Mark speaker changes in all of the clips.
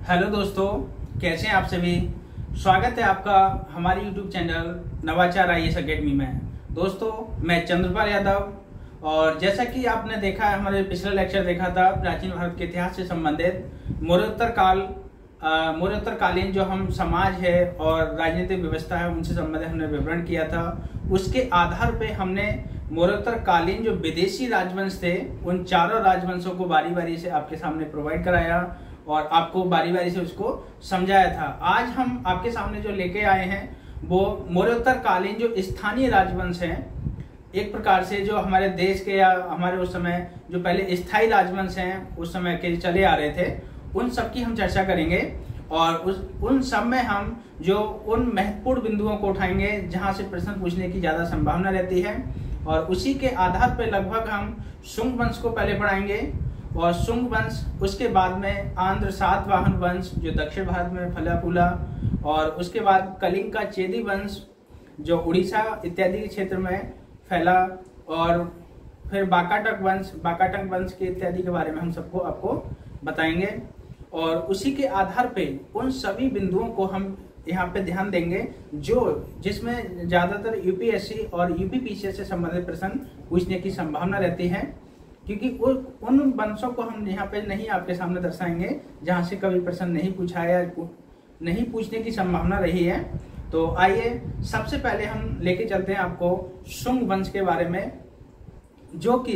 Speaker 1: Hello दोस्तों, कैसे हैं आप सभी। स्वागत है आपका हमारे YouTube चैनल नवाचार IAS अकेडमी में। दोस्तों, मैं चंद्रपाल यादव और जैसा कि आपने देखा है, हमारे पिछला लेक्चर देखा था प्राचीन भारत के इतिहास से संबंधित मौर्योत्तरकालीन जो हम समाज है और राजनीतिक व्यवस्था है उनसे संबंधित हमने विवरण किया था। उसके आधार पे हमने मौर्योत्तरकालीन जो विदेशी राजवंश थे उन चारों राजवंशों को बारी बारी से आपके सामने प्रोवाइड कराया और आपको बारी बारी से उसको समझाया था। आज हम आपके सामने जो लेके आए हैं वो मौर्योत्तरकालीन जो स्थानीय राजवंश हैं, एक प्रकार से जो हमारे देश के या हमारे उस समय जो पहले स्थायी राजवंश हैं उस समय के चले आ रहे थे, उन सब की हम चर्चा करेंगे और उन सब में हम जो उन महत्वपूर्ण बिंदुओं को उठाएंगे जहां से प्रश्न पूछने की ज्यादा संभावना रहती है और उसी के आधार पर लगभग हम शुंग वंश को पहले पढ़ाएंगे और शुंग वंश, उसके बाद में आंध्र सातवाहन वंश जो दक्षिण भारत में फला फूला और उसके बाद कलिंग का चेदी वंश जो उड़ीसा इत्यादि के क्षेत्र में फैला और फिर बाकाटक वंश के इत्यादि के बारे में हम सबको आपको बताएंगे और उसी के आधार पे उन सभी बिंदुओं को हम यहाँ पे ध्यान देंगे जिसमें ज्यादातर यूपीएससी और यूपीपीसीएस से संबंधित प्रश्न पूछने की संभावना रहती है, क्योंकि उन वंशों को हम यहाँ पे नहीं आपके सामने दर्शाएंगे जहाँ से कभी प्रश्न नहीं पूछा या नहीं पूछने की संभावना रही है। तो आइए सबसे पहले हम लेके चलते हैं आपको शुंग वंश के बारे में, जो कि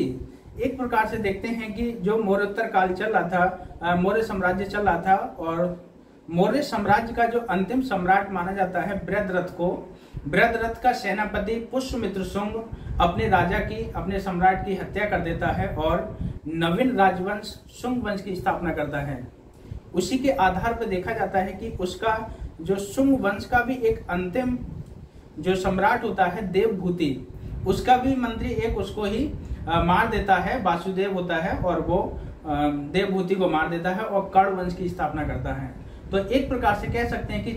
Speaker 1: एक प्रकार से देखते हैं कि जो मौर्योत्तर काल चल रहा था, मौर्य साम्राज्य चल रहा था और मौर्य साम्राज्य का जो अंतिम सम्राट माना जाता है बृहद्रथ का सेनापति पुष्यमित्र शुंग अपने राजा की, अपने सम्राट की हत्या कर देता है और नवीन राजवंश शुंग वंश की स्थापना करता है। उसी के आधार पर देखा जाता है कि उसका जो शुंग वंश का भी एक अंतिम जो सम्राट होता है देवभूति, उसका भी मंत्री एक उसको ही मार देता है, वासुदेव होता है और वो देवभूति को मार देता है और कर्ण वंश की स्थापना करता है। तो एक प्रकार से कह सकते हैं कि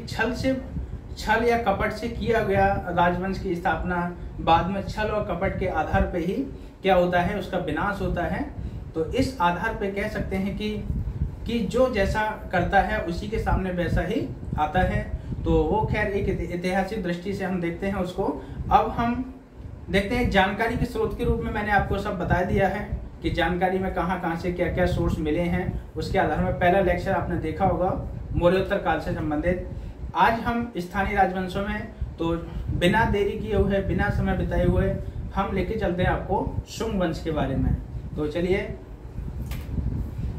Speaker 1: छल या कपट से किया गया राजवंश की स्थापना बाद में छल और कपट के आधार पे ही क्या होता है, उसका विनाश होता है। तो इस आधार पे कह सकते हैं कि जो जैसा करता है उसी के सामने वैसा ही आता है। तो वो खैर एक ऐतिहासिक दृष्टि से हम देखते हैं उसको। अब हम देखते हैं जानकारी के स्रोत के रूप में मैंने आपको सब बता दिया है कि जानकारी में कहाँ से क्या क्या सोर्स मिले हैं। उसके आधार में पहला लेक्चर आपने देखा होगा मौर्योत्तर काल से संबंधित। आज हम स्थानीय राजवंशों में, तो बिना देरी किए हुए, बिना समय बिताए हुए हम लेके चलते हैं आपको शुंग वंश के बारे में। तो चलिए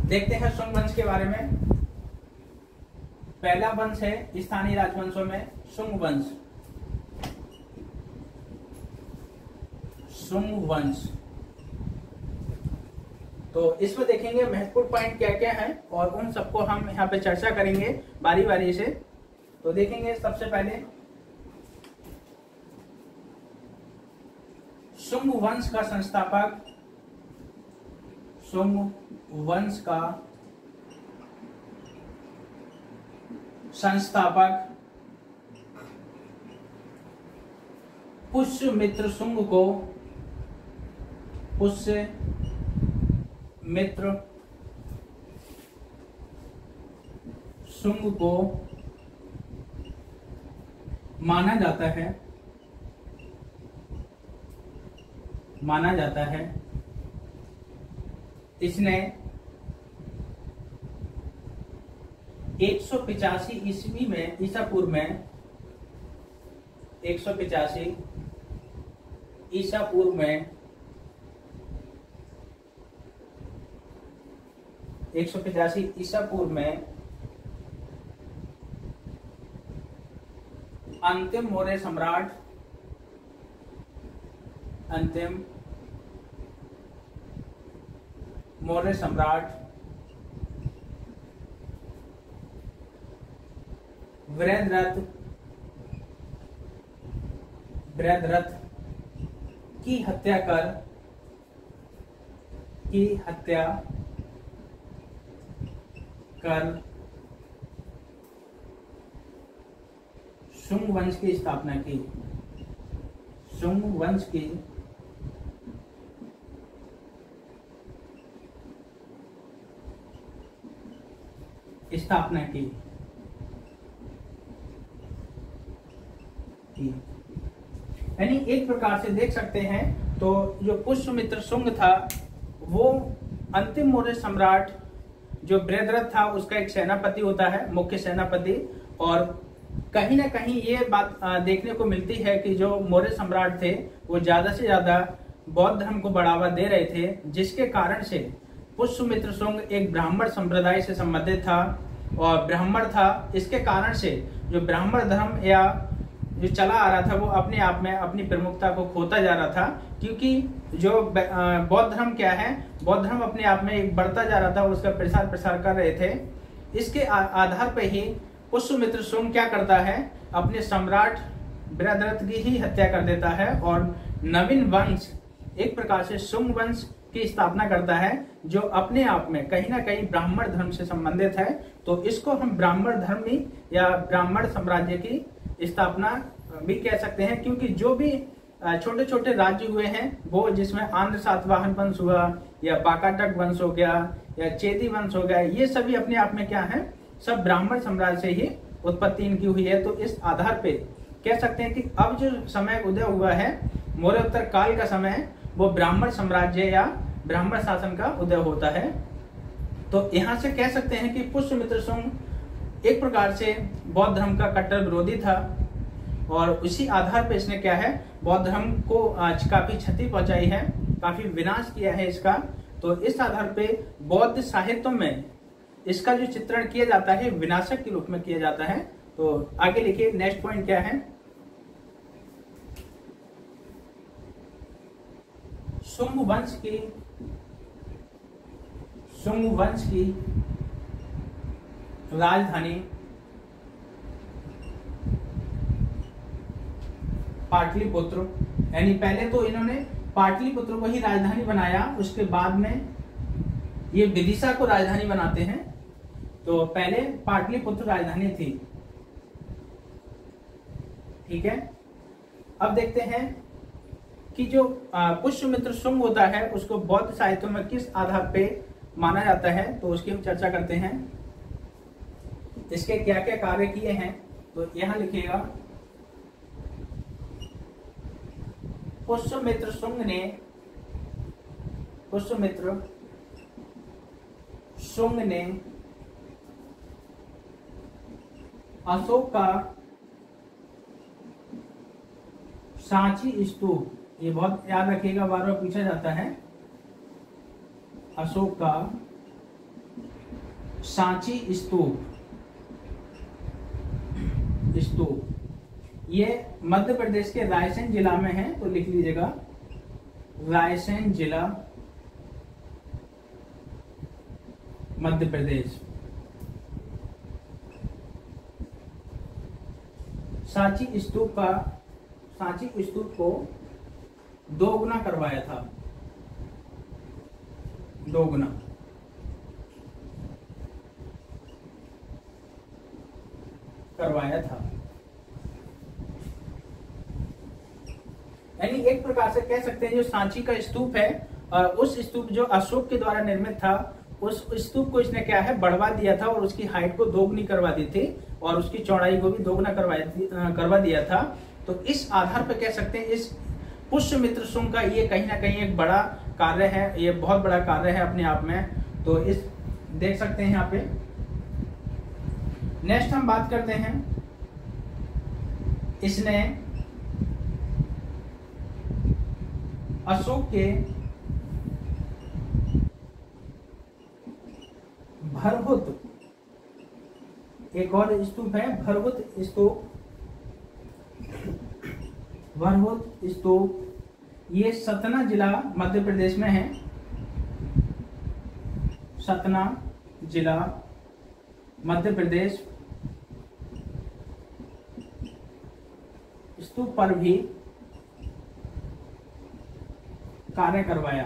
Speaker 1: देखते हैं शुंग वंश के बारे में। पहला वंश है स्थानीय राजवंशों में शुंग वंश। शुंग वंश, तो इसमें देखेंगे महत्वपूर्ण पॉइंट क्या क्या है और उन सबको हम यहाँ पे चर्चा करेंगे बारी बारी से। तो देखेंगे सबसे पहले शुंग वंश का संस्थापक, शुंग वंश का संस्थापक पुष्यमित्र शुंग को पुष्यमित्र शुंग को माना जाता है। इसने 185 ईस्वी में, ईसा पूर्व में 185 ईसा पूर्व में 185 ईसा पूर्व में अंतिम मौर्य सम्राट बृहद्रथ की हत्या कर शुंग वंश की स्थापना की। शुंग वंश की स्थापना की। यानी एक प्रकार से देख सकते हैं तो जो पुष्यमित्र शुंग था वो अंतिम मौर्य सम्राट जो बृहद्रथ था उसका एक सेनापति होता है, मुख्य सेनापति। और कहीं ना कहीं ये बात देखने को मिलती है कि जो मौर्य सम्राट थे वो ज्यादा से ज्यादा बौद्ध धर्म को बढ़ावा दे रहे थे, जिसके कारण से पुष्यमित्र शुंग एक ब्राह्मण संप्रदाय से संबंधित था और ब्राह्मण था। इसके कारण से जो ब्राह्मण धर्म या जो चला आ रहा था वो अपने आप में अपनी प्रमुखता को खोता जा रहा था, क्योंकि जो बौद्ध धर्म क्या है, बौद्ध धर्म अपने आप में एक बढ़ता जा रहा था, उसका प्रसार कर रहे थे। इसके आधार पर ही पुष्यमित्र शुंग क्या करता है, अपने सम्राट बृहद्रथ की ही हत्या कर देता है और नवीन वंश, एक प्रकार से शुंग वंश की स्थापना करता है, जो अपने आप में कहीं ना कहीं ब्राह्मण धर्म से संबंधित है। तो इसको हम ब्राह्मण धर्मी या ब्राह्मण साम्राज्य की स्थापना भी कह सकते हैं, क्योंकि जो भी छोटे छोटे राज्य हुए हैं वो, जिसमें आंध्र सातवाहन वंश हुआ या बाकाटक वंश हो गया या चेदी वंश हो गया, ये सभी अपने आप में क्या है, सब ब्राह्मण साम्राज्य से ही उत्पत्ति इनकी हुई है। तो इस आधार पे कह सकते हैं कि अब जो समय उदय हुआ है मौर्योत्तर काल का समय, वो ब्राह्मण साम्राज्य या ब्राह्मण शासन का उदय होता है। तो यहाँ से कह सकते हैं कि पुष्यमित्र शुंग एक प्रकार से बौद्ध धर्म का कट्टर विरोधी था और उसी आधार पर इसने क्या है, बौद्ध धर्म को आज काफी क्षति पहुंचाई है, काफी विनाश किया है इसका। तो इस आधार पे बौद्ध साहित्य में इसका जो चित्रण किया जाता है विनाशक के रूप में किया जाता है। तो आगे लिखिए, नेक्स्ट पॉइंट क्या है, शुंग वंश की राजधानी पाटलिपुत्र। यानी पहले तो इन्होंने पाटलिपुत्र को ही राजधानी बनाया, उसके बाद में ये विदिशा को राजधानी बनाते हैं। तो पहले पाटलिपुत्र राजधानी थी, ठीक है। अब देखते हैं कि जो पुष्यमित्र शुंग होता है उसको बौद्ध साहित्य में किस आधार पे माना जाता है, तो उसकी हम चर्चा करते हैं। इसके क्या क्या कार्य किए हैं, तो यहां लिखिएगा, पुष्यमित्र शुंग ने अशोक का सांची स्तूप, ये बहुत याद रखिएगा, बार बार पूछा जाता है, अशोक का सांची स्तूप, ये मध्य प्रदेश के रायसेन जिला में है। तो लिख लीजिएगा, रायसेन जिला, मध्य प्रदेश। सांची स्तूप को दोगुना करवाया था, दोगुना करवाया था। यानी एक प्रकार से कह सकते हैं जो सांची का स्तूप है, उस स्तूप जो अशोक के द्वारा निर्मित था, उस स्तूप को इसने क्या है, बढ़वा दिया था और उसकी हाइट को दोगुनी करवा दी थी और उसकी चौड़ाई को भी दोगुना करवा दिया था। तो इस आधार पर कह सकते हैं इस पुष्यमित्र शुंग का ये कहीं ना कहीं एक बड़ा कार्य है, ये बहुत बड़ा कार्य है अपने आप में। तो इस देख सकते हैं यहाँ पे। नेक्स्ट हम बात करते हैं, इसने अशोक के भरहुत, एक और स्तूप है भरहुत स्तूप, ये सतना जिला मध्य प्रदेश में है, सतना जिला मध्य प्रदेश। स्तूप पर भी कार्य करवाया।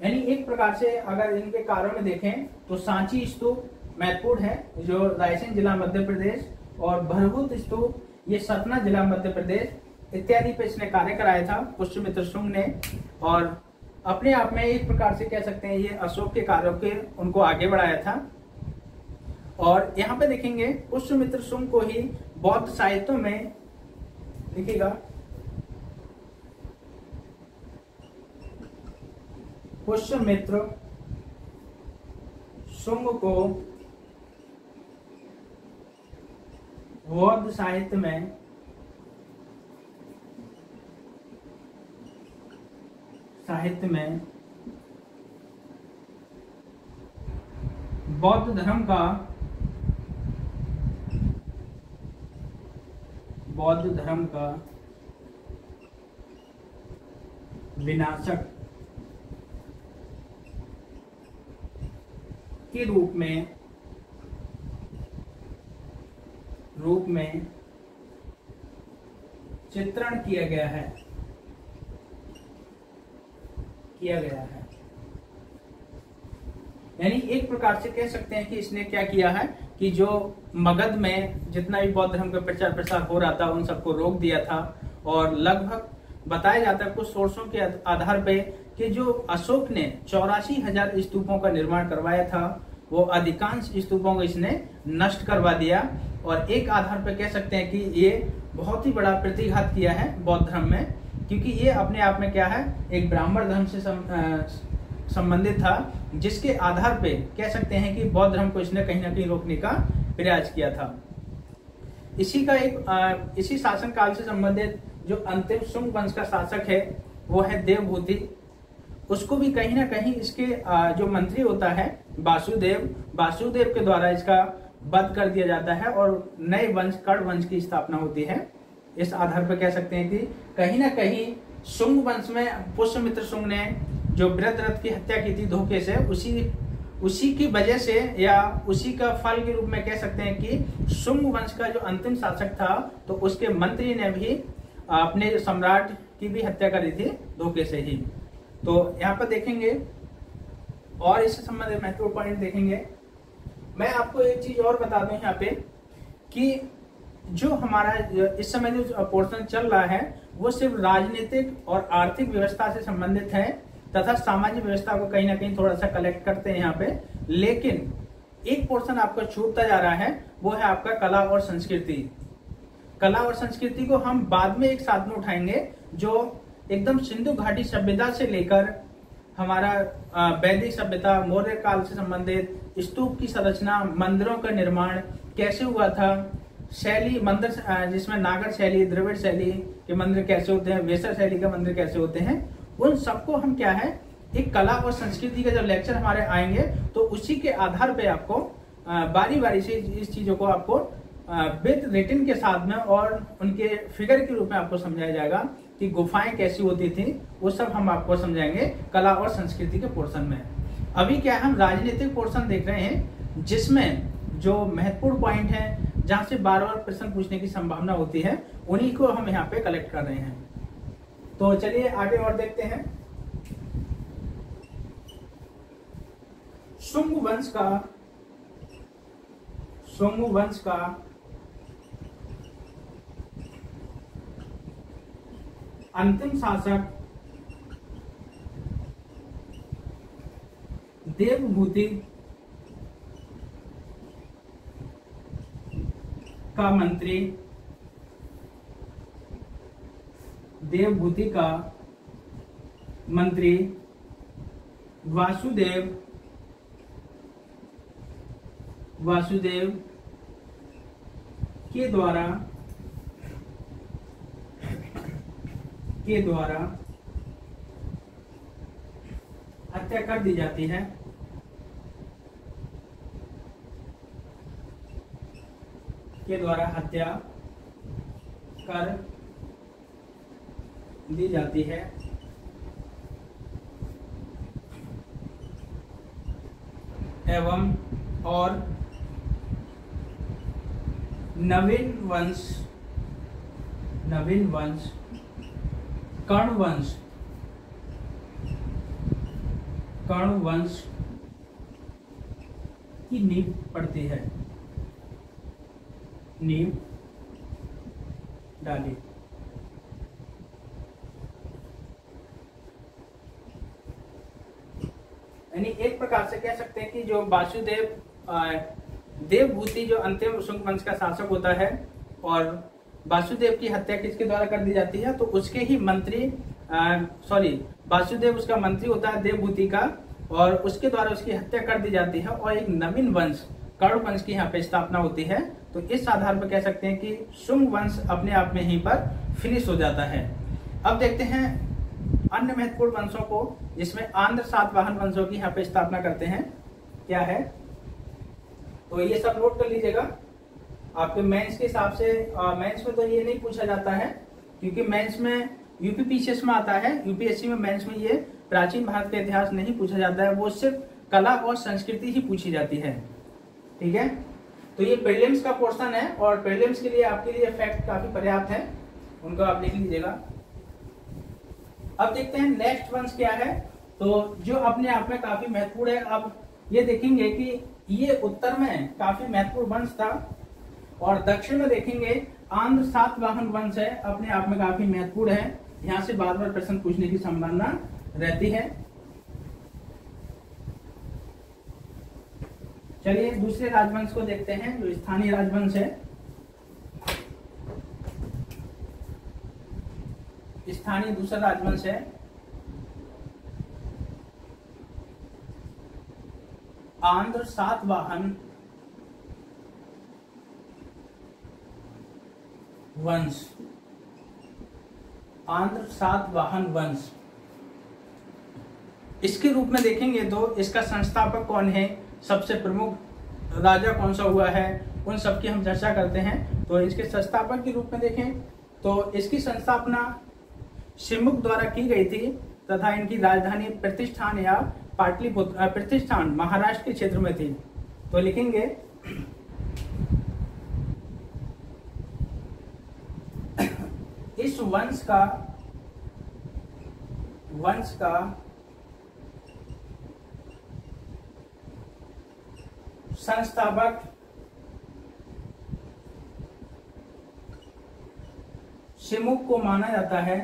Speaker 1: यानी एक प्रकार से अगर इनके कार्यों में देखें तो सांची स्तूप महत्वपूर्ण है, जो रायसेन जिला मध्य प्रदेश, और भरहुत स्तूप ये सतना जिला मध्य प्रदेश इत्यादि पे इसने कार्य कराया था पुष्यमित्र शुंग ने। और अपने आप में एक प्रकार से कह सकते हैं ये अशोक के कार्यों के उनको आगे बढ़ाया था। और यहाँ पे देखेंगे पुष्यमित्र शुंग को ही बौद्ध साहित्यों में लिखेगा, पुष्यमित्र शुंग को बौद्ध साहित्य में बौद्ध धर्म का विनाशक के रूप में चित्रण किया गया है। यानी एक प्रकार से कह सकते हैं कि इसने क्या किया है कि जो मगध में जितना भी बौद्ध धर्म का प्रचार प्रसार हो रहा था उन सबको रोक दिया था। और लगभग बताया जाता है कुछ सोर्सों के आधार पे कि जो अशोक ने 84,000 स्तूपों का निर्माण करवाया था वो अधिकांश स्तूपों को इसने नष्ट करवा दिया। और एक आधार पर कह सकते हैं कि ये बहुत ही बड़ा प्रतिघात किया है बौद्ध धर्म में, क्योंकि ये अपने आप में क्या है, एक ब्राह्मण धर्म से संबंधित था, जिसके आधार पे कह सकते हैं कि बौद्ध धर्म को इसने कहीं ना कहीं रोकने का प्रयास किया था। इसी शासन काल से संबंधित जो अंतिम शुंग वंश का शासक है वो है देवभूति। उसको भी कहीं ना कहीं इसके जो मंत्री होता है वासुदेव के द्वारा इसका वध कर दिया जाता है और नए वंश कर्ण वंश की स्थापना होती है। इस आधार पर कह सकते हैं कि कहीं ना कहीं शुंग वंश में पुष्यमित्र शुंग ने जो वृत्ररथ की हत्या की थी धोखे से, उसी की वजह से या उसी का फल के रूप में कह सकते हैं कि शुंग वंश का जो अंतिम शासक था तो उसके मंत्री ने भी अपने सम्राट की भी हत्या करी थी धोखे से ही। तो यहाँ पर देखेंगे और इससे संबंधित महत्वपूर्ण पॉइंट देखेंगे। मैं आपको एक चीज और बता दूं यहाँ पे कि जो हमारा इस समय जो पोर्शन चल रहा है वो सिर्फ राजनीतिक और आर्थिक व्यवस्था से संबंधित है तथा सामाजिक व्यवस्था को कहीं ना कहीं थोड़ा सा कलेक्ट करते हैं यहाँ पे। लेकिन एक पोर्शन आपका छूटता जा रहा है, वो है आपका कला और संस्कृति। कला और संस्कृति को हम बाद में एक साथ में उठाएंगे, जो एकदम सिंधु घाटी सभ्यता से लेकर हमारा वैदिक सभ्यता, मौर्य काल से संबंधित स्तूप की संरचना, मंदिरों का निर्माण कैसे हुआ था, शैली मंदिर जिसमें नागर शैली, द्रविड़ शैली के मंदिर कैसे होते हैं, वेसर शैली के मंदिर कैसे होते हैं, उन सबको हम क्या है एक कला और संस्कृति के जब लेक्चर हमारे आएंगे तो उसी के आधार पे आपको बारी बारी से इस चीजों को आपको विद रिटन के साथ में और उनके फिगर के रूप में आपको समझाया जाएगा कि गुफाएं कैसी होती थी, वो सब हम आपको समझाएंगे कला और संस्कृति के पोर्शन में। अभी क्या हम राजनीतिक पोर्शन देख रहे हैं जिसमें जो महत्वपूर्ण पॉइंट है जहां से बार बार प्रश्न पूछने की संभावना होती है उन्हीं को हम यहाँ पे कलेक्ट कर रहे हैं। तो चलिए आगे और देखते हैं। शुंग वंश का अंतिम शासक देवभूति का मंत्री, वासुदेव के द्वारा हत्या कर दी जाती है। एवं और नवीन वंश कर्ण वंश की नींव पड़ती है, नींव डाली। यानी एक प्रकार से कह सकते हैं कि जो वासुदेव देवभूति जो अंतिम शुंग वंश का शासक होता है, और वासुदेव की हत्या किसके द्वारा कर दी जाती है, तो उसके ही मंत्री वासुदेव उसका मंत्री होता है देवभूति का, और उसके द्वारा उसकी हत्या कर दी जाती है और एक नवीन वंश कर्ण वंश की यहाँ पे स्थापना होती है। तो इस आधार पर कह सकते हैं कि शुंग वंश अपने आप में यहीं पर फिनिश हो जाता है। अब देखते हैं अन्य महत्वपूर्ण वंशों को, जिसमें आंध्र सातवाहन वंशों की यहाँ पे स्थापना करते हैं। क्या है, तो ये सब नोट कर लीजिएगा आपके मेंस के हिसाब से। मेंस में तो ये नहीं पूछा जाता है, क्योंकि मेंस में यूपीपीसीएस में आता है, यूपीएससी में मेंस में ये प्राचीन भारत का इतिहास नहीं पूछा जाता है, वो सिर्फ कला और संस्कृति ही पूछी जाती है। ठीक है, तो ये प्रीलिम्स का पोर्शन है, और प्रीलिम्स के लिए आपके लिए फैक्ट काफी पर्याप्त है, उनको आप लिख लीजिएगा। अब देखते हैं नेक्स्ट वंश क्या है, तो जो अपने आप में काफी महत्वपूर्ण है। अब ये देखेंगे कि ये उत्तर में काफी महत्वपूर्ण वंश था, और दक्षिण में देखेंगे आंध्र सातवाहन वंश है, अपने आप में काफी महत्वपूर्ण है। यहाँ से बार बार प्रश्न पूछने की संभावना रहती है। चलिए दूसरे राजवंश को देखते हैं, जो स्थानीय राजवंश है। स्थानीय दूसरा राजवंश है आंध्र सातवाहन वंश। आंध्र सातवाहन वंश इसके रूप में देखेंगे तो इसका संस्थापक कौन है, सबसे प्रमुख राजा कौन सा हुआ है, उन सब की हम चर्चा करते हैं। तो इसके संस्थापक के रूप में देखें तो इसकी संस्थापना शिमुक द्वारा की गई थी, तथा इनकी राजधानी प्रतिष्ठान या पाटलिपुत्र प्रतिष्ठान महाराष्ट्र के क्षेत्र में थी। तो लिखेंगे इस वंश का संस्थापक शिमुक को माना जाता है,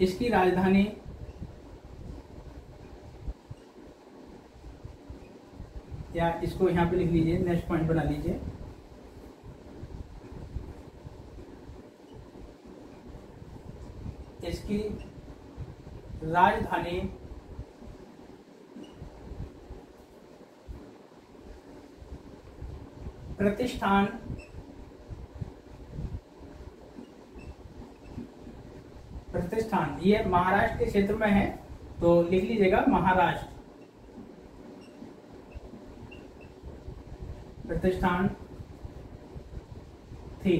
Speaker 1: इसकी राजधानी या इसको यहां पे लिख लीजिए, नेक्स्ट पॉइंट बना लीजिए। इसकी राजधानी प्रतिष्ठान ये महाराष्ट्र के क्षेत्र में है, तो लिख लीजिएगा महाराष्ट्र प्रतिष्ठान थी।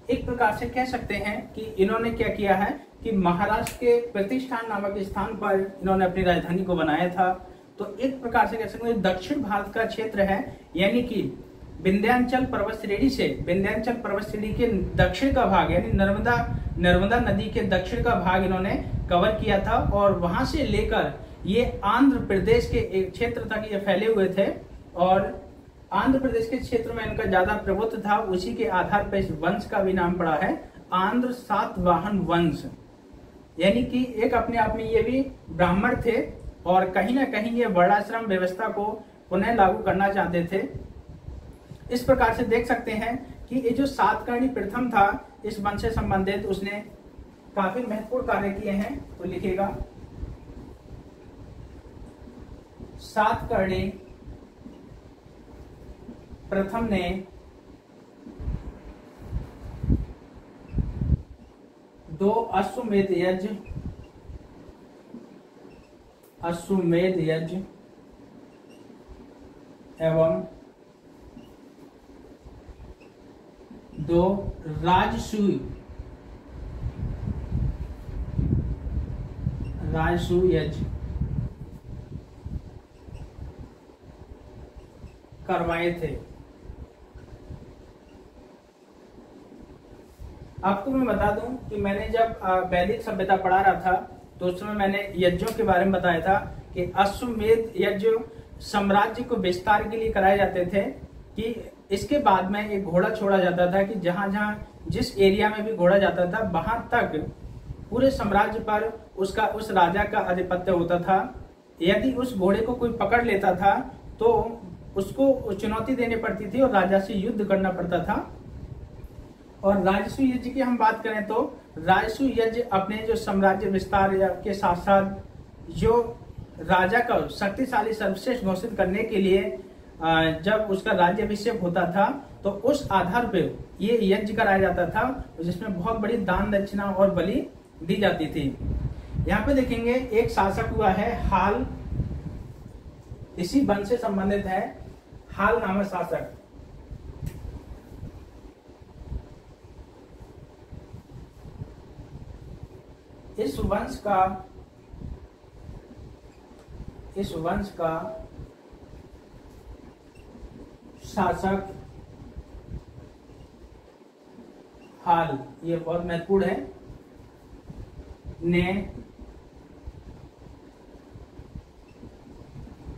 Speaker 1: एक प्रकार से कह सकते हैं कि इन्होंने क्या किया है कि महाराष्ट्र के प्रतिष्ठान नामक स्थान पर इन्होंने अपनी राजधानी को बनाया था। तो एक प्रकार से कह सकते हैं दक्षिण भारत का क्षेत्र है, यानी कि विंध्याचल पर्वत श्रेणी से, विंध्याचल पर्वत श्रेणी के दक्षिण का भाग यानी नर्मदा नदी के दक्षिण का भाग इन्होंने कवर किया था, और वहां से लेकर ये आंध्र प्रदेश के एक क्षेत्र तक ये फैले हुए थे, और आंध्र प्रदेश के क्षेत्र में इनका ज्यादा प्रभुत्व था। उसी के आधार पर इस वंश का भी नाम पड़ा है आंध्र सातवाहन वंश। यानी कि एक अपने आप में ये भी ब्राह्मण थे, और कहीं ना कहीं ये वर्णाश्रम व्यवस्था को पुनः लागू करना चाहते थे। इस प्रकार से देख सकते हैं कि ये जो सातकर्णी प्रथम था इस वंश से संबंधित, उसने काफी महत्वपूर्ण कार्य किए हैं। तो लिखिएगा सातकर्णी प्रथम ने दो अश्वमेध यज्ञ एवं दो राजसूय यज्ञ करवाए थे। आपको मैं बता दूं कि मैंने जब वैदिक सभ्यता पढ़ा रहा था तो उस समय मैंने यज्ञों के बारे में बताया था कि अश्वमेध यज्ञ साम्राज्य को विस्तार के लिए कराए जाते थे कि इसके बाद में एक घोड़ा छोड़ा जाता था कि जहां जहां जिस एरिया में भी घोड़ा जाता था वहां तक पूरे साम्राज्य पर उसका उस राजा का आधिपत्य होता था। यदि उस घोड़े को कोई पकड़ लेता था तो उसको चुनौती देनी पड़ती थी और राजा से युद्ध करना पड़ता था। और राजसूय यज्ञ की हम बात करें तो राजसूय यज्ञ अपने जो साम्राज्य विस्तार के साथ साथ जो राजा का शक्तिशाली सर्वश्रेष्ठ घोषित करने के लिए जब उसका राज्याभिषेक होता था तो उस आधार पे ये यज्ञ कराया जाता था, जिसमें बहुत बड़ी दान दक्षिणा और बलि दी जाती थी। यहाँ पे देखेंगे एक शासक हुआ है हाल, इसी वंश से संबंधित है, हाल नामक शासक। इस वंश का शासक हाल, ये बहुत महत्वपूर्ण है, ने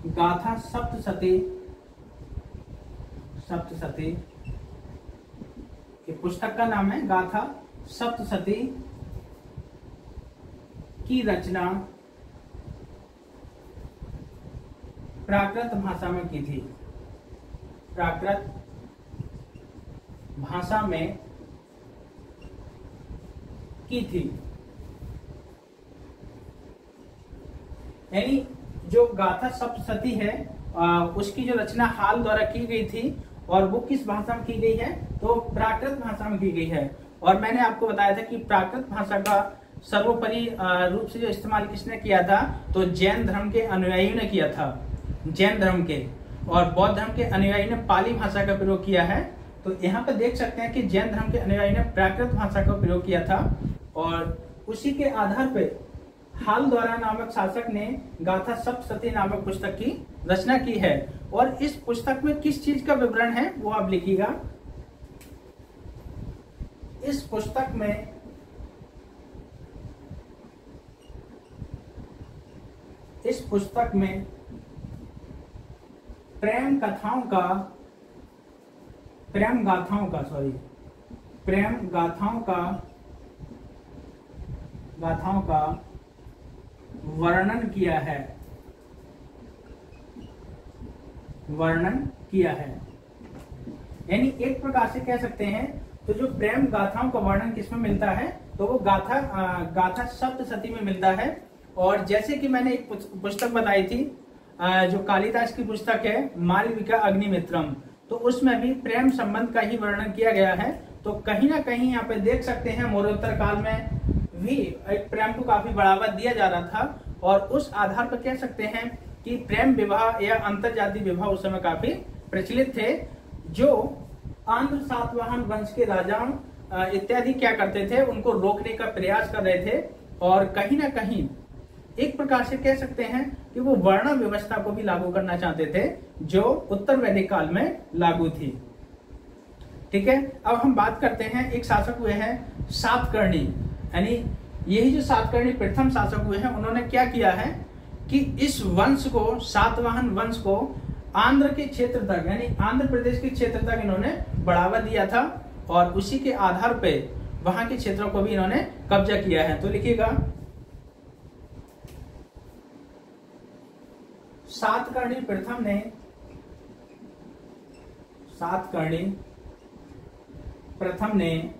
Speaker 1: गाथा सप्तशती ये पुस्तक का नाम है, गाथा सप्तशती की रचना प्राकृत भाषा में की थी। प्राकृत भाषा में की थी। यानी जो गाथा सप्तशती है उसकी जो रचना हाल द्वारा की गई थी और वो किस भाषा में की गई है, तो प्राकृत भाषा में की गई है। और मैंने आपको बताया था कि प्राकृत भाषा का सर्वोपरि रूप से जो इस्तेमाल किसने किया था, तो जैन धर्म के अनुयायियों ने किया था। जैन धर्म के और बौद्ध धर्म के अनुयायी ने पाली भाषा का प्रयोग किया है। तो यहाँ पे देख सकते हैं कि जैन धर्म के अनुयायी ने प्राकृत भाषा का प्रयोग किया था और उसी के आधार पर हाल द्वारा नामक शासक ने गाथा सप्तशती नामक पुस्तक की रचना की है। और इस पुस्तक में किस चीज का विवरण है वो आप लिखिएगा। इस पुस्तक में प्रेम गाथाओं का वर्णन किया है। यानी एक प्रकार से कह सकते हैं तो जो प्रेम गाथाओं का वर्णन किसमें मिलता है, तो वो गाथा सप्तशती में मिलता है। और जैसे कि मैंने एक पुस्तक बताई थी जो कालिदास की पुस्तक है मालविका अग्निमित्रम, तो उसमें भी प्रेम संबंध का ही वर्णन किया गया है। तो कहीं ना कहीं यहाँ पे देख सकते हैं मौर्योत्तर काल में भी एक प्रेम को काफी बढ़ावा दिया जा रहा था और उस आधार पर कह सकते हैं कि प्रेम विवाह या अंतरजातीय विवाह उस समय काफी प्रचलित थे। जो आंध्र सातवाहन वंश के राजाओं इत्यादि क्या करते थे, उनको रोकने का प्रयास कर रहे थे और कहीं ना कहीं एक प्रकार से कह सकते हैं कि वो वर्ण व्यवस्था को भी लागू करना चाहते थे जो उत्तर वैदिक काल में लागू थी। ठीक है, अब हम बात करते हैं, एक शासक हुए हैं सातकर्णी, यानी यही जो सातकर्णी प्रथम शासक हुए हैं, उन्होंने क्या किया है कि इस वंश को, सातवाहन वंश को आंध्र के क्षेत्र तक, यानी आंध्र प्रदेश के क्षेत्र तक इन्होंने बढ़ावा दिया था और उसी के आधार पे वहां के क्षेत्रों को भी इन्होंने कब्जा किया है। तो लिखिएगा सातकर्णी प्रथम ने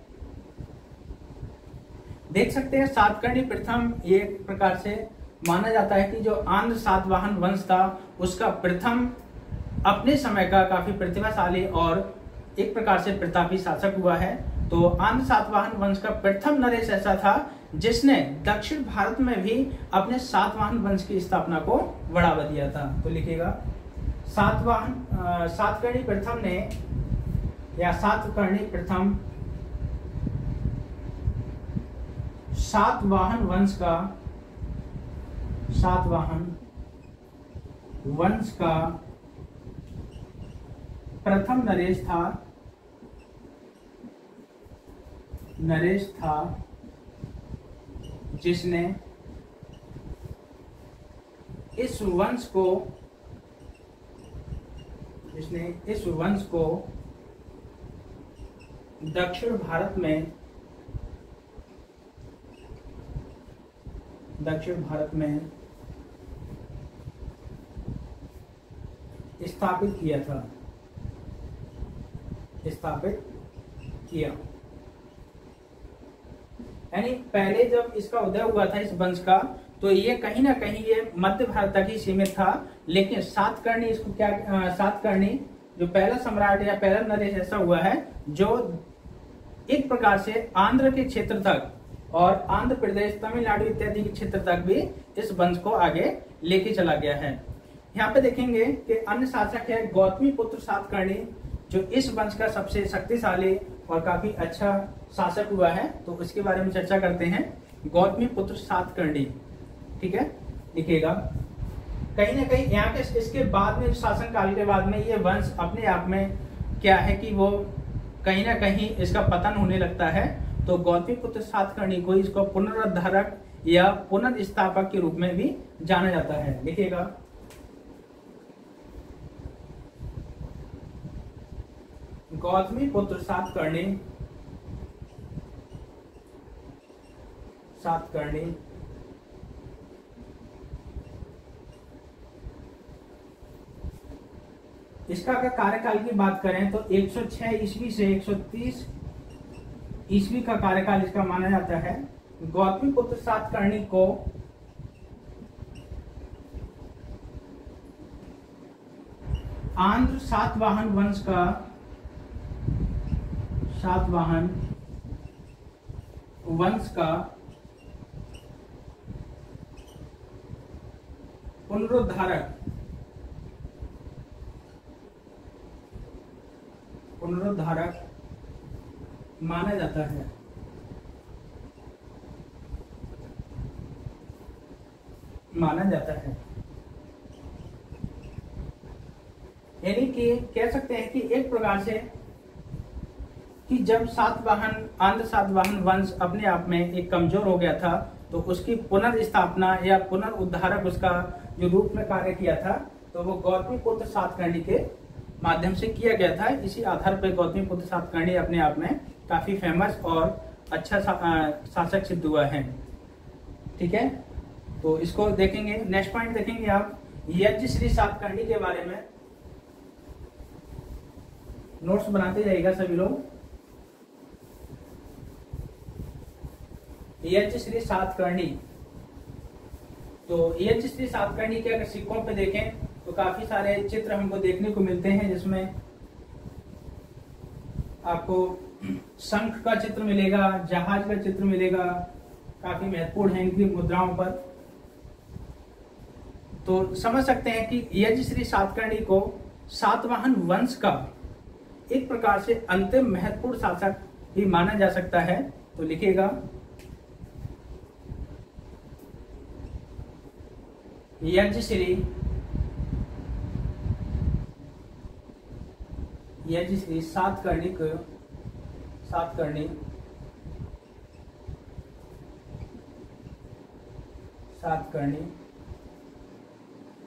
Speaker 1: देख सकते हैं सातकर्णी प्रथम ये एक प्रकार से माना जाता है कि जो आंध्र सातवाहन वंश था उसका प्रथम अपने समय का काफी प्रतिभाशाली और एक प्रकार से प्रतापी शासक हुआ है। तो आंध्र सातवाहन वंश का प्रथम नरेश ऐसा था जिसने दक्षिण भारत में भी अपने सातवाहन वंश की स्थापना को बढ़ावा दिया था। तो लिखिएगा सातकर्णी प्रथम ने या सातकर्णी प्रथम सातवाहन वंश का प्रथम नरेश था जिसने इस वंश को इसने इस वंश को दक्षिण भारत में स्थापित किया। यानी पहले जब इसका उदय हुआ था इस वंश का, तो ये कहीं ना कहीं ये मध्य भारत तक ही सीमित था। लेकिन सातकर्णी इसको सातकर्णी जो पहला सम्राट या पहला नरेश ऐसा हुआ है जो एक प्रकार से आंध्र के क्षेत्र तक और आंध्र प्रदेश, तमिलनाडु इत्यादि के क्षेत्र तक भी इस वंश को आगे लेके चला गया है। यहाँ पे देखेंगे कि अन्य शासक है गौतमी पुत्र सातकर्णी, जो इस वंश का सबसे शक्तिशाली और काफी अच्छा शासक हुआ है। तो उसके बारे में चर्चा करते हैं। गौतमी पुत्र सातकर्णी, ठीक है, लिखिएगा। कहीं ना कहीं यहाँ के इसके बाद में शासन काल के बाद में ये वंश अपने आप में क्या है कि वो कहीं ना कहीं इसका पतन होने लगता है। तो गौतमी पुत्र सातकर्णी को इसको पुनरुद्धारक या पुनर्स्थापक के रूप में भी जाना जाता है। लिखिएगा, गौतमी पुत्र सातकर्णी इसका अगर कार्यकाल की बात करें तो 106 ईस्वी से 130 ईस्वी का कार्यकाल इसका माना जाता है। गौतमी पुत्र सातकर्णी को आंध्र सातवाहन वंश का पुनरुद्धारक माना जाता है। यानी कि कह सकते हैं कि एक प्रकार से कि जब आंध्र सातवाहन वंश अपने आप में एक कमजोर हो गया था, तो उसकी पुनर्स्थापना या पुनरुद्धारक उसका जो रूप में कार्य किया था, तो वो गौतमी पुत्र सातकर्णी के माध्यम से किया गया था। इसी आधार पर गौतमी पुत्र सातकर्णी अपने आप में काफी फेमस और अच्छा शासक सिद्ध हुआ है। ठीक है, तो इसको देखेंगे। नेक्स्ट पॉइंट देखेंगे आप यज्ञश्री सातकर्णी के बारे में। नोट्स बनाते जाइएगा सभी लोग। यज्ञश्री सातकर्णी, तो यज्ञश्री सातकर्णी के अगर सिक्कों पे देखें तो काफी सारे चित्र हमको देखने को मिलते हैं, जिसमें आपको शंख का चित्र मिलेगा, जहाज का चित्र मिलेगा, काफी महत्वपूर्ण है इनकी मुद्राओं पर। तो समझ सकते हैं कि यज्ञश्री सातकर्णी को सातवाहन वंश का एक प्रकार से अंतिम महत्वपूर्ण शासक भी माना जा सकता है। तो लिखिएगा यज्ञश्री सातकर्णी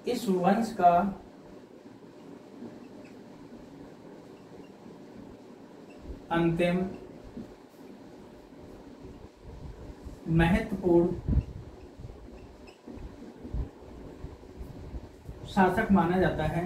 Speaker 1: इस वंश का अंतिम महत्वपूर्ण शासक माना जाता है।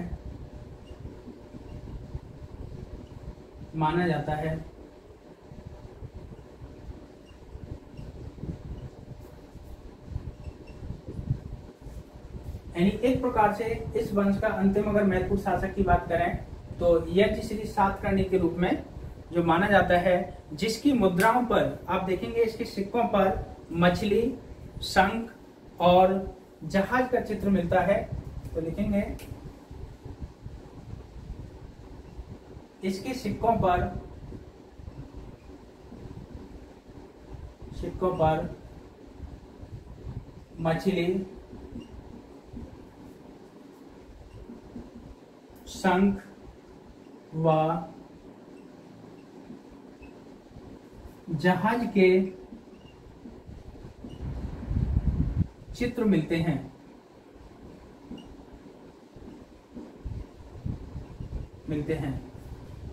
Speaker 1: यानी एक प्रकार से इस वंश का अंतिम अगर महत्वपूर्ण शासक की बात करें तो यज्ञश्री सातकर्णी के रूप में जो माना जाता है, जिसकी मुद्राओं पर आप देखेंगे, इसके सिक्कों पर मछली, शंख और जहाज का चित्र मिलता है। तो लिखेंगे इसके सिक्कों पर मछली, शंख व जहाज के चित्र मिलते हैं। मिलते हैं।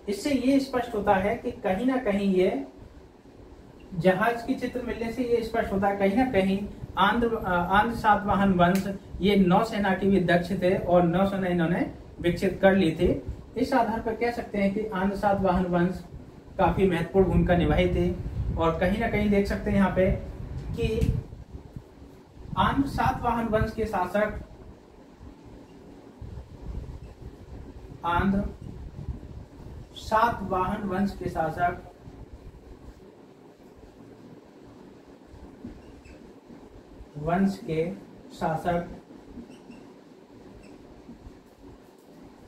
Speaker 1: इससे ये स्पष्ट होता है कि कहीं ना कहीं ये जहाज की चित्र मिलने से ये स्पष्ट होता है कहीं ना कहीं आंध्र सातवाहन वंश ये नौसेना के भी दक्ष थे और नौसेना इन्होंने विकसित कर ली थी। इस आधार पर कह सकते हैं कि आंध्र सातवाहन वंश काफी महत्वपूर्ण भूमिका निभाई थी। और कहीं ना कहीं देख सकते हैं यहाँ पे कि आंध्र सातवाहन वंश के शासक आंध्र सातवाहन वंश के शासक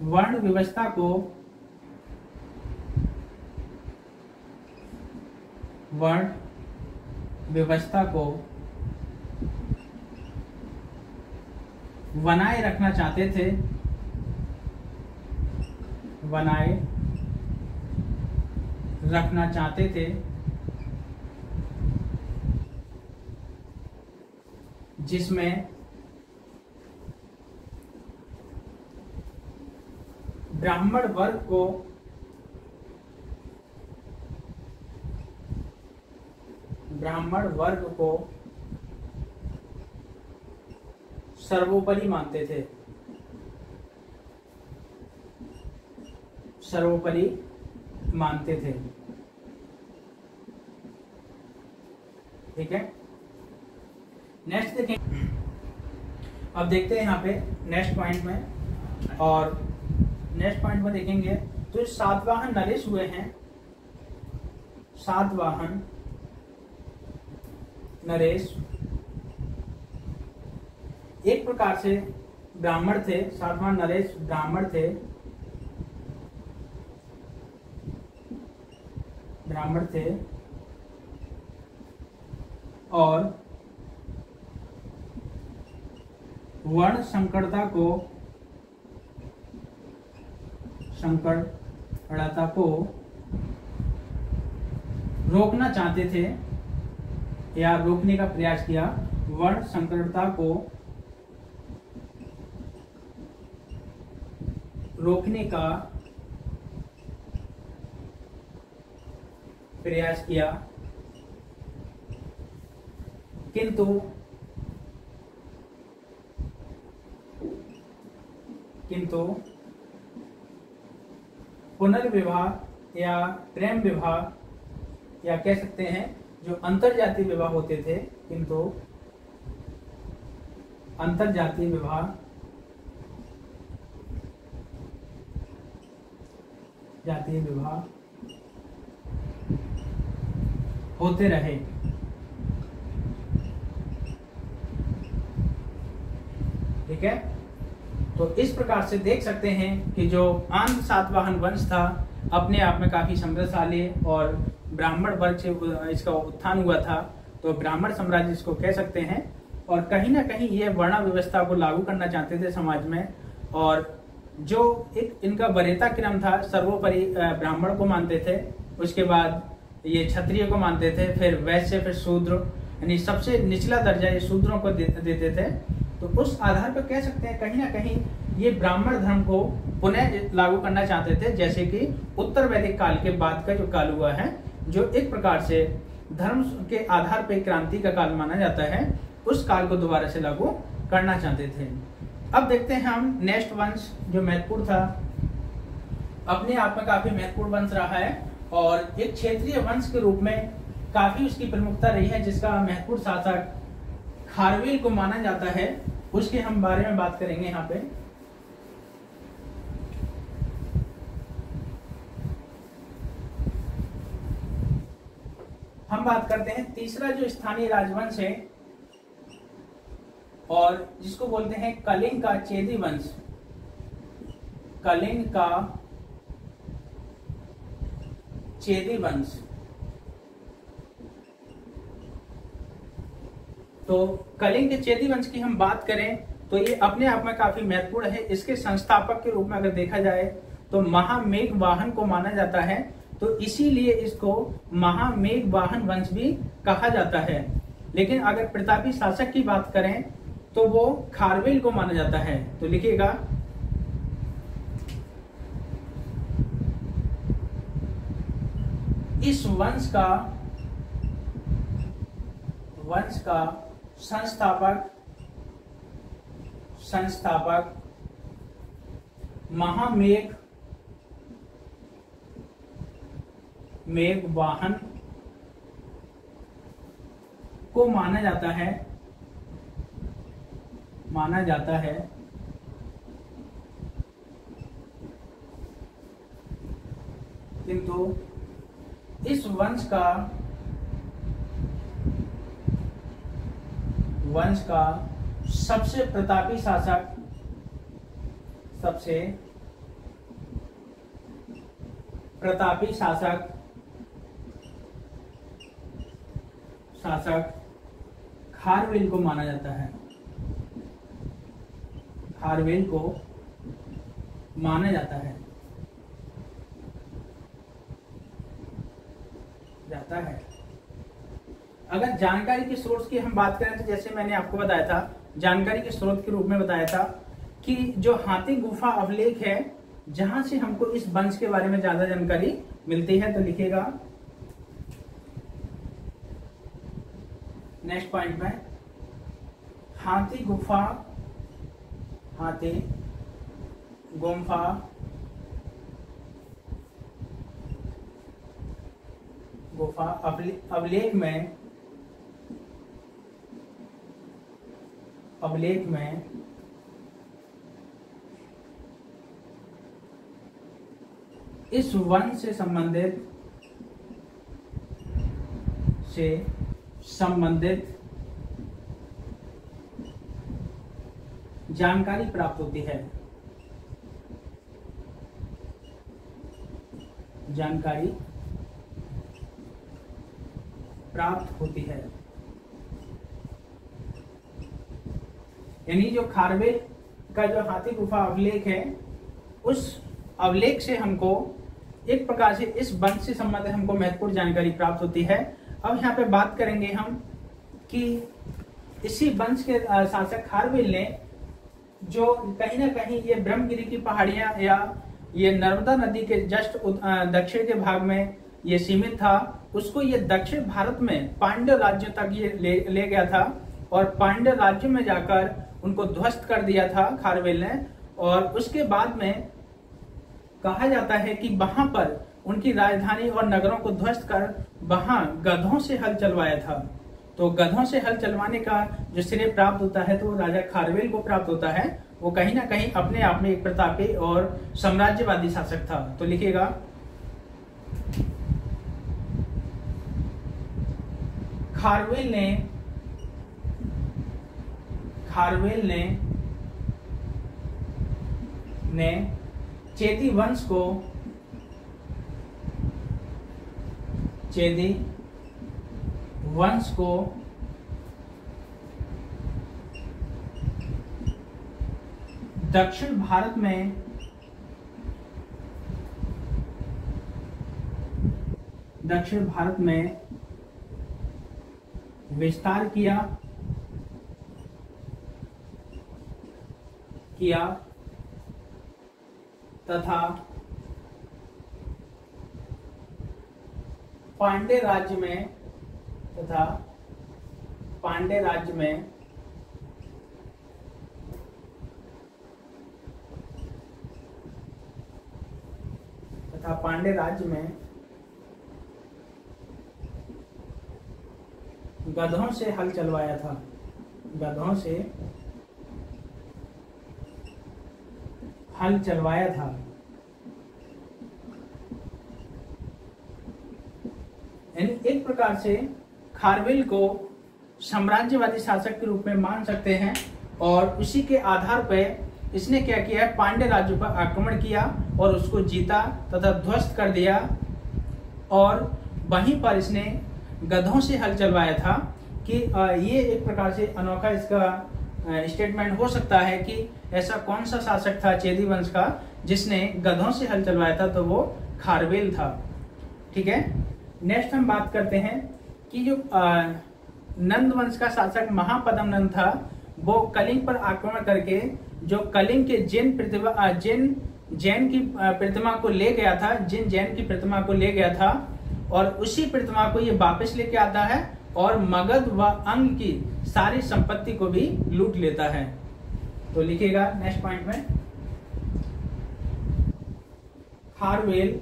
Speaker 1: वर्ण व्यवस्था को बनाए रखना चाहते थे जिसमें ब्राह्मण वर्ग को सर्वोपरि मानते थे। ठीक है, नेक्स्ट देखें। अब देखते हैं यहाँ पे नेक्स्ट पॉइंट में, और नेक्स्ट पॉइंट में देखेंगे तो सातवाहन नरेश हुए हैं। सातवाहन नरेश एक प्रकार से ब्राह्मण थे। सातवाहन नरेश ब्राह्मण थे और वर्ण संकरता को रोकना चाहते थे या रोकने का प्रयास किया। वर्ण संकरता को रोकने का प्रयास किया, किंतु पुनर्विवाह या प्रेम विवाह या कह सकते हैं जो अंतरजातीय विवाह होते थे, किंतु अंतरजातीय विवाह होते रहे। ठीक है, तो इस प्रकार से देख सकते हैं कि जो आंध्र सातवाहन वंश था अपने आप में काफी समृद्धशाली और ब्राह्मण वर्ग से इसका उत्थान हुआ था, तो ब्राह्मण साम्राज्य इसको कह सकते हैं। और कहीं ना कहीं ये वर्ण व्यवस्था को लागू करना चाहते थे समाज में, और जो एक इनका वरीयता क्रम था, सर्वोपरि ब्राह्मण को मानते थे, उसके बाद ये क्षत्रिय को मानते थे, फिर वैश्य, फिर शूद्र, यानी सबसे निचला दर्जा ये शूद्रों को देते थे। तो उस आधार पर कह सकते हैं कहीं ना कहीं ये ब्राह्मण धर्म को पुनः लागू करना चाहते थे, जैसे कि उत्तर वैदिक काल के बाद का जो काल हुआ है, जो एक प्रकार से धर्म के आधार पर क्रांति का काल माना जाता है, उस काल को दोबारा से लागू करना चाहते थे। अब देखते हैं हम नेक्स्ट वंश जो महत्वपूर्ण था, अपने आप में काफी महत्वपूर्ण वंश रहा है और एक क्षेत्रीय वंश के रूप में काफी उसकी प्रमुखता रही है, जिसका महत्वपूर्ण शासक खारवेल को माना जाता है। उसके हम बारे में बात करेंगे यहाँ पे। हम बात करते हैं तीसरा जो स्थानीय राजवंश है और जिसको बोलते हैं कलिंग का चेदी वंश। कलिंग का चेदी वंश। तो कलिंग के चेदी वंश की हम बात करें तो ये अपने आप में काफी महत्वपूर्ण है। इसके संस्थापक के रूप में अगर देखा जाए तो महामेघवाहन को माना जाता है, तो इसीलिए इसको महामेघवाहन वंश भी कहा जाता है। लेकिन अगर प्रतापी शासक की बात करें तो वो खारवेल को माना जाता है। तो लिखिएगा इस वंश का संस्थापक मेघवाहन को माना जाता है किंतु इस वंश का सबसे प्रतापी शासक खारवेल को माना जाता है। खारवेल को माना जाता है अगर जानकारी के सोर्स की हम बात करें तो जैसे मैंने आपको बताया था, जानकारी के स्रोत के रूप में बताया था कि जो हाथी गुफा अभिलेख है जहां से हमको इस वंश के बारे में ज्यादा जानकारी मिलती है, तो लिखिएगा नेक्स्ट पॉइंट में हाथी गुफा अभिलेख में इस वंश से संबंधित जानकारी प्राप्त होती है। यानी जो खारवेल का जो हाथी गुफा अभिलेख है, उस अभिलेख से हमको एक प्रकार से इस वंश से संबंधित हमको महत्वपूर्ण जानकारी प्राप्त होती है। अब यहाँ पे बात करेंगे हम कि इसी वंश के शासक खारवेल ने जो कहीं ना कहीं ये ब्रह्मगिरी की पहाड़ियां या ये नर्मदा नदी के जस्ट दक्षिण के भाग में ये सीमित था, उसको ये दक्षिण भारत में पांड्य राज्य तक ये ले गया था और पांड्य राज्य में जाकर उनको ध्वस्त कर दिया था खारवेल ने। और उसके बाद में कहा जाता है कि वहां पर उनकी राजधानी और नगरों को ध्वस्त कर वहां गधों से हल चलवाया था। तो गधों से हल चलवाने का जो श्रेय प्राप्त होता है तो राजा खारवेल को प्राप्त होता है। वो कहीं ना कहीं अपने आप में एक प्रतापी और साम्राज्यवादी शासक था। तो लिखिएगा खारवेल ने चेदी वंश को दक्षिण भारत में विस्तार किया तथा पांड्य राज्य में गधों से हल चलवाया था। यानी एक प्रकार से खारवेल को साम्राज्यवादी शासक के रूप में मान सकते हैं। और उसी के आधार पर इसने क्या किया है, पांड्य राज्य पर आक्रमण किया और उसको जीता तथा ध्वस्त कर दिया। और वहीं पर इसने गधों से हल चलवाया था कि ये एक प्रकार से अनोखा इसका स्टेटमेंट हो सकता है कि ऐसा कौन सा शासक था चेदी वंश का जिसने गधों से हल चलवाया था, तो वो खारवेल था। ठीक है, नेक्स्ट हम बात करते हैं कि जो नंद वंश का शासक महापद्म नंद था, वो कलिंग पर आक्रमण करके जो कलिंग के जैन की प्रतिमा को ले गया था, और उसी प्रतिमा को ये वापस लेके आता है और मगध व अंग की सारी संपत्ति को भी लूट लेता है। तो लिखिएगा नेक्स्ट पॉइंट में, खारवेल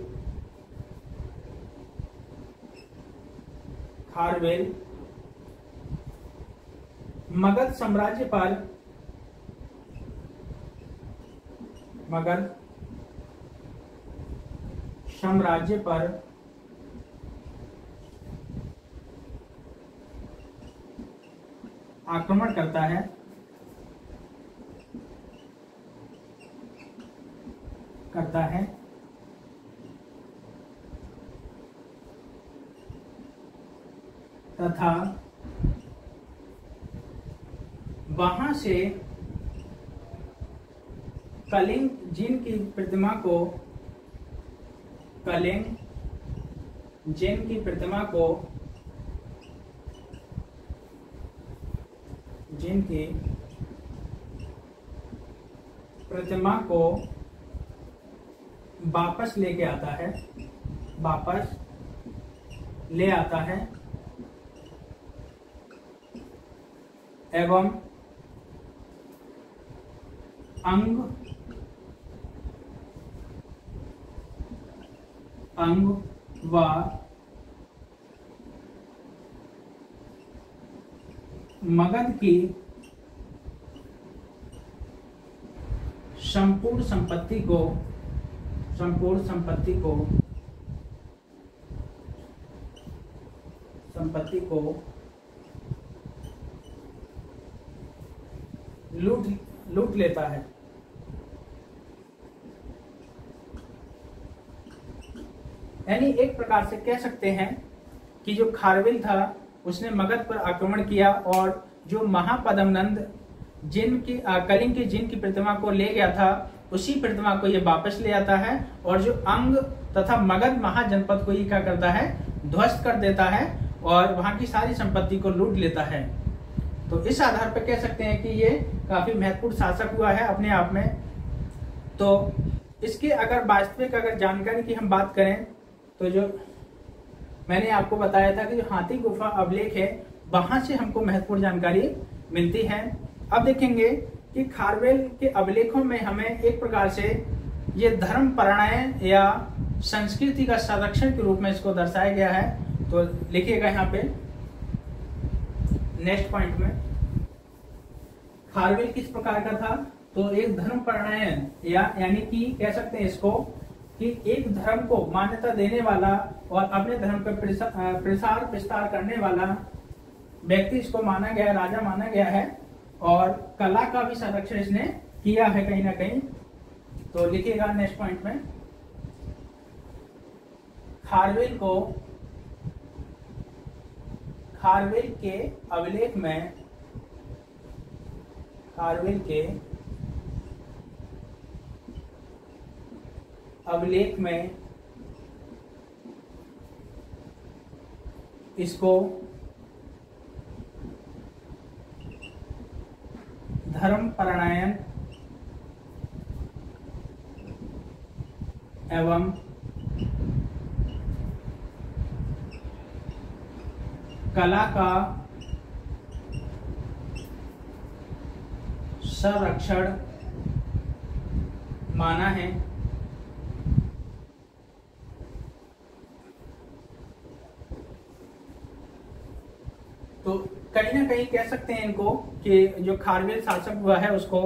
Speaker 1: मगध साम्राज्य पर आक्रमण करता है तथा वहां से कलिंग जिन की प्रतिमा को वापस ले आता है एवं अंग व मगध की संपूर्ण संपत्ति को लूट लेता है। यानी एक प्रकार से कह सकते हैं कि जो खारवेल था उसने मगध पर आक्रमण किया और जो महापद्मनंद कलिंग की जिन की प्रतिमा को ले गया था उसी प्रतिमा को ये वापस ले आता है और जो अंग तथा मगध महाजनपद को ये क्या करता है, ध्वस्त कर देता है और वहां की सारी संपत्ति को लूट लेता है। तो इस आधार पर कह सकते हैं कि ये काफी महत्वपूर्ण शासक हुआ है अपने आप में। तो इसकी अगर वास्तविक जानकारी की हम बात करें तो जो मैंने आपको बताया था कि जो हाथी गुफा अभिलेख है वहां से हमको महत्वपूर्ण जानकारी मिलती है। अब देखेंगे कि खारवेल के अभिलेखों में हमें एक प्रकार से ये धर्म परायण या संस्कृति का संरक्षण के रूप में इसको दर्शाया गया है। तो लिखिएगा यहाँ पे नेक्स्ट पॉइंट में, खारवेल किस प्रकार का था, तो एक धर्म परायण यानी कि कह सकते हैं इसको कि एक धर्म को मान्यता देने वाला और अपने धर्म पर प्रसार विस्तार करने वाला व्यक्ति इसको माना गया, राजा माना गया है और कला का भी संरक्षण इसने किया है कहीं ना कहीं। तो लिखिएगा नेक्स्ट पॉइंट में, खारवेल के अभिलेख में इसको धर्म परायण एवं कला का संरक्षण माना है। तो कहीं ना कहीं कह सकते हैं इनको कि जो खारवेल शासक हुआ है उसको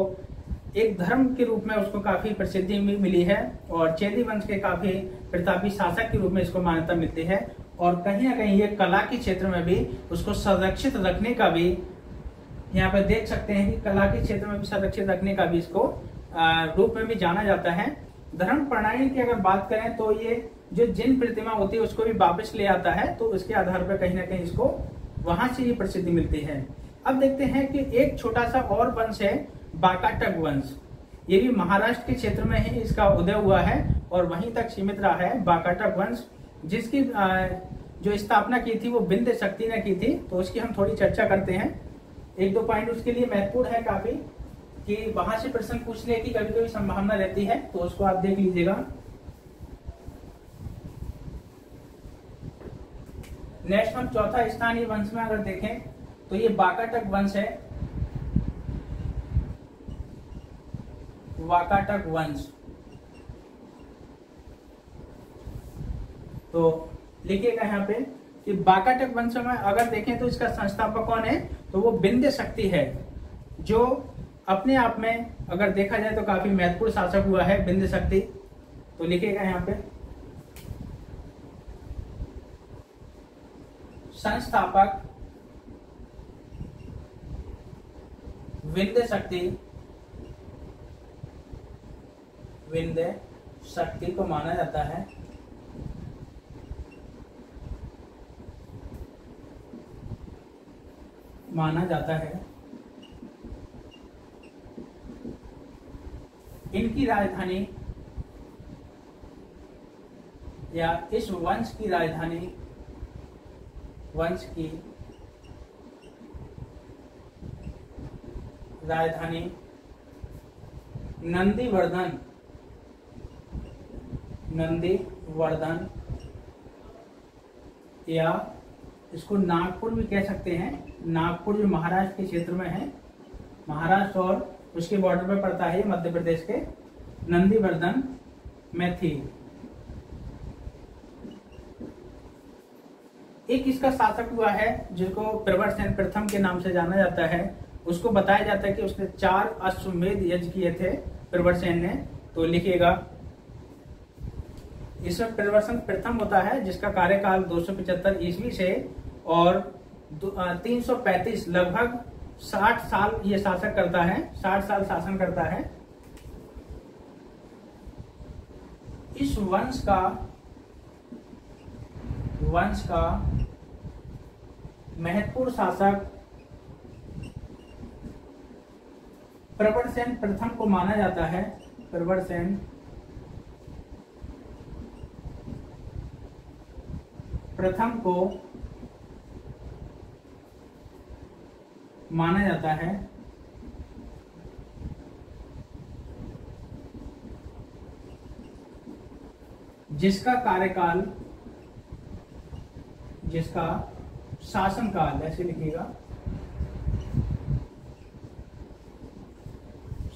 Speaker 1: एक धर्म के रूप में उसको काफी प्रसिद्धि मिली है और चेदी वंश के काफी प्रतापी शासक के रूप में इसको मान्यता मिलती है और कहीं ना कहीं ये कला के क्षेत्र में भी उसको संरक्षित रखने का भी यहाँ पर देख सकते हैं कि कला के क्षेत्र में भी संरक्षित रखने का भी इसको रूप में भी जाना जाता है। धर्म प्रणाली की अगर बात करें तो ये जो जिन प्रतिमा होती है उसको भी वापस ले आता है, तो उसके आधार पर कहीं ना कहीं इसको वहां से ये प्रसिद्धि मिलती है। अब देखते हैं कि एक छोटा सा और वंश है वाकाटक वंश, ये भी महाराष्ट्र के क्षेत्र में ही इसका उदय हुआ है और वहीं तक सीमित रहा है। वाकाटक वंश जिसकी जो स्थापना की थी वो विंध्य शक्ति ने की थी, तो उसकी हम थोड़ी चर्चा करते हैं। एक दो पॉइंट उसके लिए महत्वपूर्ण है काफी कि वहां से प्रश्न पूछने की कभी कभी संभावना रहती है, तो उसको आप देख लीजिएगा। नेक्स्ट हम चौथा स्थानीय वंश में अगर देखें तो ये वाकाटक वंश है। वाकाटक वंश, तो लिखिएगा यहाँ पे कि वाकाटक वंश में अगर देखें तो इसका संस्थापक कौन है, तो वो विंध्य शक्ति है, जो अपने आप में अगर देखा जाए तो काफी महत्वपूर्ण शासक हुआ है विंध्य शक्ति। तो लिखिएगा यहाँ पे संस्थापक विंध्य शक्ति, विंध्य शक्ति को माना जाता है। माना जाता है इनकी राजधानी या इस वंश की राजधानी, वंश की राजधानी नंदीवर्धन, नंदीवर्धन या इसको नागपुर भी कह सकते हैं। नागपुर जो महाराष्ट्र के क्षेत्र में है, महाराष्ट्र और उसके बॉर्डर पे पड़ता है, मध्य प्रदेश के नंदीवर्धन में थी। एक इसका शासक हुआ है जिसको प्रवरसेन प्रथम के नाम से जाना जाता है। उसको बताया जाता है कि उसने 4 अश्वमेध यज्ञ किए थे प्रवरसेन ने। तो लिखिएगा इसमें प्रवरसेन प्रथम होता है जिसका कार्यकाल 275 ईस्वी से और 335 लगभग 60 साल ये शासक करता है, 60 साल शासन करता है। इस वंश का महत्वपूर्ण शासक प्रवरसेन प्रथम को माना जाता है। प्रवरसेन प्रथम को माना जाता है। जिसका कार्यकाल, जिसका शासनकाल, ऐसे लिखिएगा,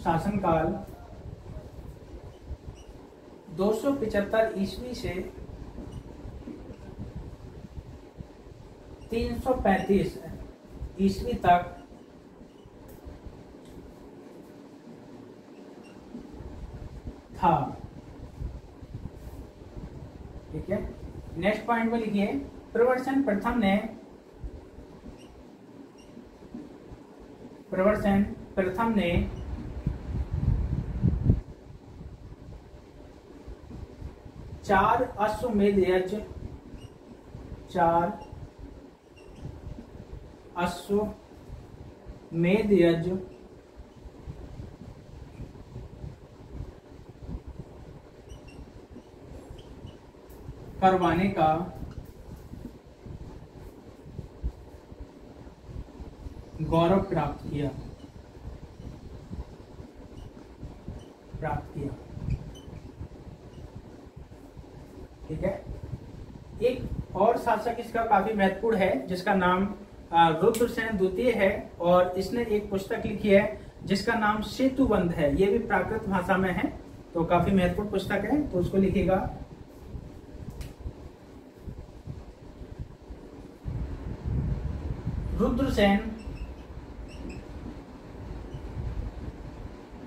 Speaker 1: शासनकाल 275 ईस्वी से 335 ईस्वी तक था। ठीक है, नेक्स्ट पॉइंट में लिखिए प्रवरसेन प्रथम ने, प्रवरसेन प्रथम ने 4 अश्वमेध यज्ञ, 4 अश्वमेध यज्ञ करवाने का गौरव प्राप्त किया। ठीक है, एक और शासक इसका काफी महत्वपूर्ण है जिसका नाम रुद्रसेन द्वितीय है और इसने एक पुस्तक लिखी है जिसका नाम सेतुबंध है। ये भी प्राकृत भाषा में है, तो काफी महत्वपूर्ण पुस्तक है, तो उसको लिखिएगा। रुद्रसेन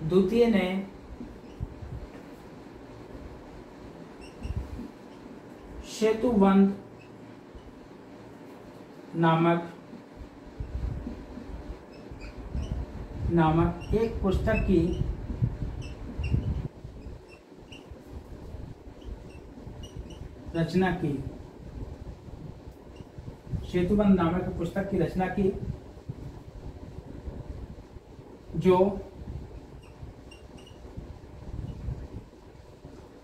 Speaker 1: द्वितीय ने सेतुबंध नामक एक पुस्तक की रचना की। सेतुबंध नामक पुस्तक की रचना की जो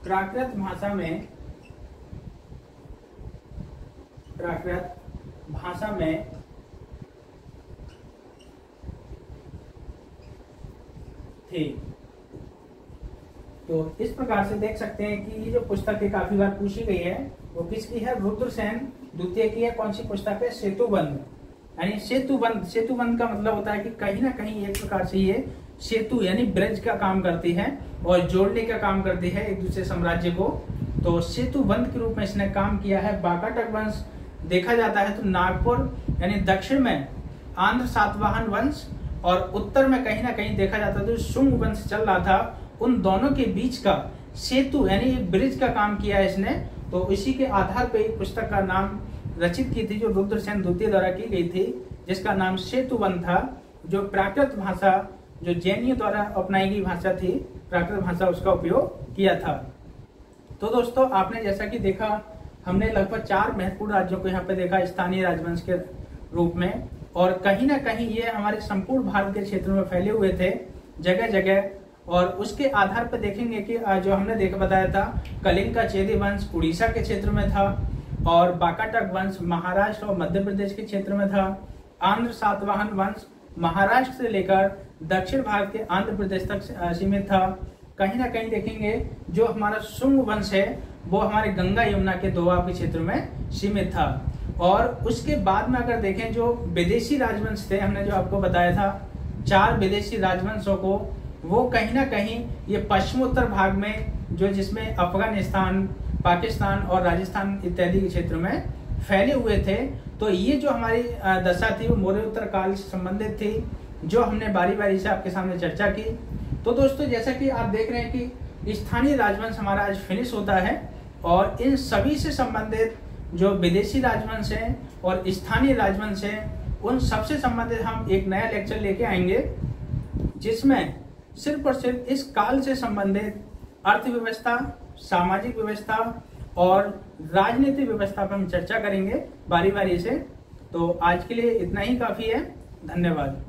Speaker 1: प्राकृत भाषा में थी। तो इस प्रकार से देख सकते हैं कि ये जो पुस्तक है काफी बार पूछी गई है, वो किसकी है? रुद्रसेन द्वितीय की है। कौन सी पुस्तक है? सेतुबंध। यानी सेतुबंध, सेतुबंध का मतलब होता है कि कहीं ना कहीं एक प्रकार से ये सेतु यानी ब्रिज का काम करती है और जोड़ने का काम करती है एक दूसरे साम्राज्य को। तो सेतुबंध के रूप में इसने काम किया है। वाकाटक वंश देखा जाता है तो नागपुर यानी दक्षिण में आंध्र सातवाहन वंश और उत्तर में कहीं ना कहीं देखा जाता था जो शुंग वंश चल रहा था, उन दोनों के बीच का सेतु यानी ब्रिज का काम किया है इसने। तो इसी के आधार पर एक पुस्तक का नाम रचित की थी जो रुद्रसेन द्वितीय द्वारा की गई थी, जिसका नाम सेतुबंध था। जो प्राकृत भाषा, जो जैनियों द्वारा अपनाई गई भाषा थी, प्राकृत भाषा, उसका उपयोग किया था। तो दोस्तों आपने जैसा कि देखा, हमने लगभग 4 महत्वपूर्ण राज्यों को यहाँ पे देखा स्थानीय राजवंश के रूप में, और कहीं ना कहीं ये हमारे संपूर्ण भारत के क्षेत्र में फैले हुए थे जगह जगह। और उसके आधार पर देखेंगे कि जो हमने बताया था, कलिंग का चेदी वंश उड़ीसा के क्षेत्र में था, और वाकाटक वंश महाराष्ट्र और मध्य प्रदेश के क्षेत्र में था। आंध्र सातवाहन वंश महाराष्ट्र से लेकर दक्षिण भारत के आंध्र प्रदेश तक सीमित था। कहीं ना कहीं देखेंगे जो हमारा शुंग वंश है वो हमारे गंगा यमुना के दोआब के क्षेत्र में सीमित था। और उसके बाद में अगर देखें जो विदेशी राजवंश थे, हमने जो आपको बताया था 4 विदेशी राजवंशों को, वो कहीं ना कहीं ये पश्चिमोत्तर भाग में जो जिसमें अफगानिस्तान, पाकिस्तान और राजस्थान इत्यादि के क्षेत्र में फैले हुए थे। तो ये जो हमारी दशा थी वो मौर्योत्तर काल से संबंधित थी, जो हमने बारी बारी से आपके सामने चर्चा की। तो दोस्तों जैसा कि आप देख रहे हैं कि स्थानीय राजवंश हमारा आज फिनिश होता है, और इन सभी से संबंधित जो विदेशी राजवंश हैं और स्थानीय राजवंश हैं, उन सबसे संबंधित हम एक नया लेक्चर लेके आएंगे, जिसमें सिर्फ और सिर्फ इस काल से संबंधित अर्थव्यवस्था, सामाजिक व्यवस्था और राजनीतिक व्यवस्था पर हम चर्चा करेंगे बारी बारी से। तो आज के लिए इतना ही काफी है। धन्यवाद।